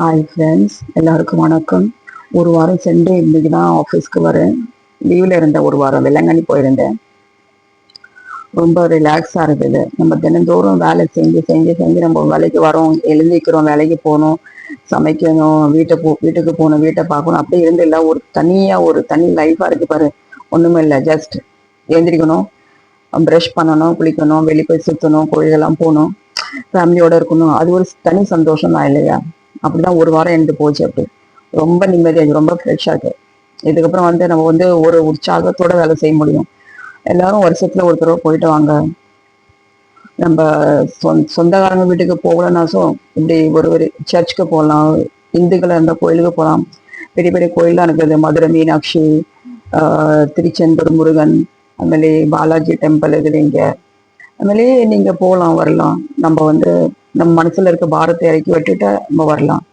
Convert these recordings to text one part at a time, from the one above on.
Hi friends, எல்லாருக்கும் வணக்கம். ஒரு வாரம் சென்று இன்னைக்கு தான் ஆஃபீஸ்க்கு வரேன். லீவில் இருந்தேன், ஒரு வாரம் வெள்ளங்கண்ணி போயிருந்தேன். ரொம்ப ரிலாக்ஸாக இருக்குது. நம்ம தினந்தோறும் வேலை செஞ்சு செஞ்சு செஞ்சு நம்ம வேலைக்கு வரோம், எழுந்திக்கிறோம், வேலைக்கு போகணும், சமைக்கணும், வீட்டுக்கு போகணும், வீட்டை பார்க்கணும், அப்படியே இருந்து இல்லை ஒரு தனியாக ஒரு தனி லைஃபாக இருக்கு பாரு. ஒன்றுமே இல்லை, ஜஸ்ட் எழுந்திரிக்கணும், ப்ரஷ் பண்ணணும், குளிக்கணும், வெளியே போய் சுற்றணும், கோயிலெல்லாம் போகணும், ஃபேமிலியோட இருக்கணும். அது ஒரு தனி சந்தோஷம் தான் இல்லையா? அப்படிதான் ஒரு வாரம் எனக்கு போச்சு. அப்படி ரொம்ப நிம்மதியாக ரொம்ப ஃப்ரெஷ்ஷாக இருக்கு. இதுக்கப்புறம் வந்து நம்ம வந்து ஒரு உற்சாகத்தோட வேலை செய்ய முடியும். எல்லாரும் வருஷத்துல ஒரு தடவை போயிட்டு வாங்க. நம்ம சொந்தக்காரங்க வீட்டுக்கு போகலன்னாச்சும் இப்படி ஒரு சர்ச்சுக்கு போகலாம், இந்துக்கள் இருந்த கோயிலுக்கு போகலாம். பெரிய பெரிய கோயில்லாம் இருக்குது, மதுரை மீனாட்சி, திருச்செந்தூர் முருகன், அதுமாதிரி பாலாஜி டெம்பிள் இருக்குது இங்க. அதுமாதிரி நீங்க போகலாம், வரலாம். நம்ம வந்து நம்ம மனசுல இருக்க பாரத்தை இறக்கி விட்டுட்டு நம்ம வரலாம்.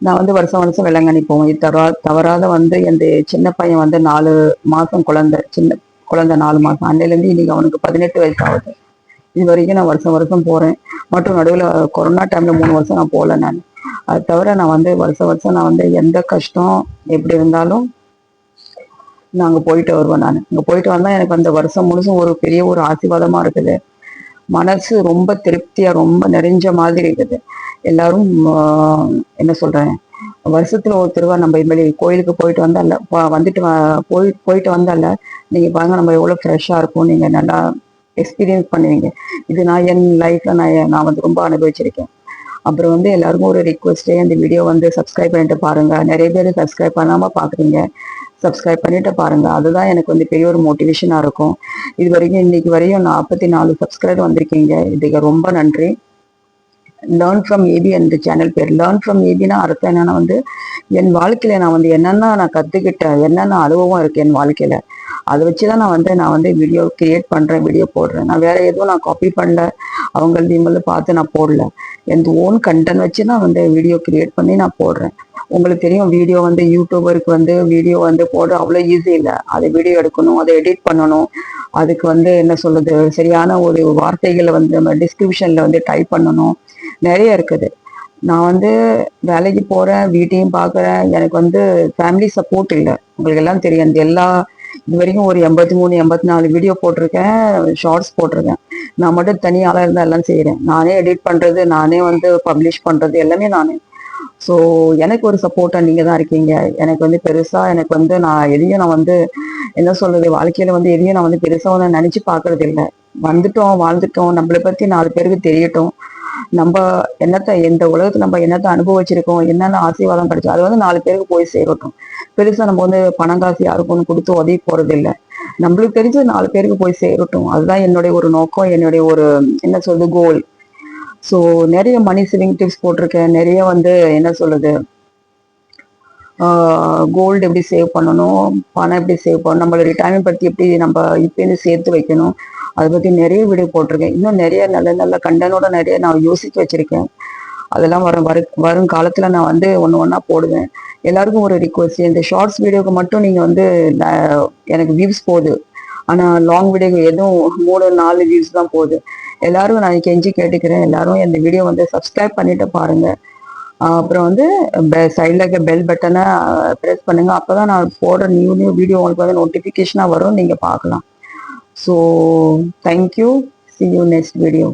நான் வந்து வருஷம் வருஷம் வெள்ளங்கண்ணி போவேன். இது தவறாத வந்து என் சின்ன பையன் வந்து 4 மாசம் குழந்தை, சின்ன குழந்தை 4 மாசம். அன்னையிலேருந்து இன்னைக்கு அவனுக்கு 18 வயசு ஆகுது. இது வரைக்கும் நான் வருஷம் வருஷம் போறேன். மற்றும் நடுவில் கொரோனா டைம்ல 3 வருஷம் நான் போகல. நான் அது தவிர நான் வந்து வருஷம் வருஷம் நான் வந்து எந்த கஷ்டம் எப்படி இருந்தாலும் நான் அங்கே போயிட்டு வருவேன். நான் அங்கே போயிட்டு வந்தா எனக்கு அந்த வருஷம் முழுசும் ஒரு பெரிய ஒரு ஆசீர்வாதமா இருக்குது. மனசு ரொம்ப திருப்தியா ரொம்ப நிறைஞ்ச மாதிரி இருக்குது. எல்லாரும் என்ன சொல்றேன், வருஷத்துல ஒரு திருவா நம்ம இதுமாதிரி கோயிலுக்கு போயிட்டு வந்தால போயிட்டு வந்தால நீங்க பாருங்க நம்ம எவ்வளவு ஃப்ரெஷ்ஷா இருக்கும். நீங்க நல்லா எக்ஸ்பீரியன்ஸ் பண்ணுவீங்க. இது நான் என் லைஃப்ல நான் வந்து ரொம்ப அனுபவிச்சிருக்கேன். அப்புறம் வந்து எல்லாருக்கும் ஒரு ரிக்வெஸ்டே, அந்த வீடியோ வந்து சப்ஸ்கிரைப் பண்ணிட்டு பாருங்க. நிறைய பேர் சப்ஸ்கிரைப் பண்ணாம பாக்குறீங்க, சப்ஸ்கிரைப் பண்ணிட்டு பாருங்க. அதுதான் எனக்கு வந்து பெரிய ஒரு மோட்டிவேஷனா இருக்கும். இது வரைக்கும் இன்னைக்கு வரையும் 44 சப்ஸ்கிரைபர் வந்திருக்கீங்க, இதுக்கு ரொம்ப நன்றி. லேர்ன் ஃப்ரம் ஏபி அந்த சேனல் பேர். லேர்ன் ஃப்ரம் ஏபினா அர்த்தம் என்னன்னா வந்து என் வாழ்க்கையில நான் வந்து என்னென்ன நான் கத்துக்கிட்டேன், என்னென்ன அனுபவம் இருக்கு என் வாழ்க்கையில, அதை வச்சுதான் நான் வந்து வீடியோ கிரியேட் பண்றேன், வீடியோ போடுறேன். நான் வேற எதுவும் நான் காப்பி பண்ணல, அவங்கள பார்த்து நான் போடல. என் ஓன் கண்டென்ட் வச்சு நான் வந்து வீடியோ கிரியேட் பண்ணி நான் போடுறேன். உங்களுக்கு தெரியும், வீடியோ வந்து யூடியூபருக்கு வந்து வீடியோ வந்து போட அவ்வளோ ஈஸி இல்லை. அதை வீடியோ எடுக்கணும், அதை எடிட் பண்ணணும், அதுக்கு வந்து என்ன சொல்றது, சரியான ஒரு வார்த்தைகளை வந்து நம்ம டிஸ்கிரிப்ஷன்ல வந்து டைப் பண்ணணும், நிறைய இருக்குது. நான் வந்து வேலைக்கு போறேன், வீட்டையும் பார்க்குறேன். எனக்கு வந்து ஃபேமிலி சப்போர்ட் இல்லை. உங்களுக்கு எல்லாம் தெரியும். இந்த இது வரைக்கும் ஒரு 83 84 வீடியோ போட்டிருக்கேன், ஷார்ட்ஸ் போட்டிருக்கேன். நான் மட்டும் தனியாளாக இருந்தால் எல்லாம் செய்கிறேன். நானே எடிட் பண்ணுறது, நானே வந்து பப்ளிஷ் பண்ணுறது எல்லாமே நானே. ஸோ எனக்கு ஒரு சப்போர்ட்டாக நீங்கள் தான் இருக்கீங்க. எனக்கு வந்து பெருசாக எனக்கு வந்து நான் வந்து என்ன சொல்றது, வாழ்க்கையில வந்து எதையும் நான் வந்து பெருசாக வந்து நினச்சி பார்க்கறது இல்லை. வந்துட்டோம், வாழ்ந்துட்டோம், நம்மளை பற்றி 4 பேருக்கு தெரியட்டும். நம்ம இந்த உலகத்துல நம்ம என்னத்தை அனுபவிச்சிருக்கோம், என்னென்ன ஆசீர்வாதம் கிடைச்சோம், அது வந்து 4 பேருக்கு போய் சேரட்டும். பெருசா நம்ம வந்து பணம் காசு யாருக்கும் ஒன்று கொடுத்து உதவி போறது இல்லை. நம்மளுக்கு தெரிஞ்சு 4 பேருக்கு போய் சேரட்டும். அதுதான் என்னுடைய ஒரு நோக்கம், என்னுடைய ஒரு என்ன சொல்றது கோல். ஸோ நிறைய மணி சேவிங் டிப்ஸ் போட்டிருக்கேன். நிறைய வந்து என்ன சொல்றது, கோல்டு எப்படி சேவ் பண்ணணும், பணம் எப்படி சேவ் பண்ணணும், நம்மளோட ரிட்டைர்மெண்ட் பற்றி எப்படி நம்ம இப்போன்னு சேர்த்து வைக்கணும், அதை பற்றி நிறைய வீடியோ போட்டிருக்கேன். இன்னும் நிறைய நல்ல நல்ல கண்டனோட நிறைய நான் யோசித்து வச்சிருக்கேன். அதெல்லாம் வரும் காலத்துல நான் வந்து ஒண்ணா போடுவேன். எல்லாருக்கும் ஒரு ரிக்வஸ்ட், இந்த ஷார்ட்ஸ் வீடியோக்கு மட்டும் நீங்க வந்து எனக்கு வியூஸ் போகுது, ஆனா லாங் வீடியோக்கு எதுவும் 3 4 வியூஸ் தான் போகுது. எல்லாரும் நான் கெஞ்சி கேட்டுக்கிறேன், எல்லாரும் இந்த வீடியோ வந்து சப்ஸ்கிரைப் பண்ணிட்டு பாருங்க. அப்புறம் வந்து சைடில் இருக்க பெல் பட்டனை ப்ரெஸ் பண்ணுங்க. அப்பதான் நான் போடுற நியூ வீடியோ உங்களுக்கு வந்து நோட்டிஃபிகேஷனாக வரும், நீங்க பார்க்கலாம். So thank you, see you next video.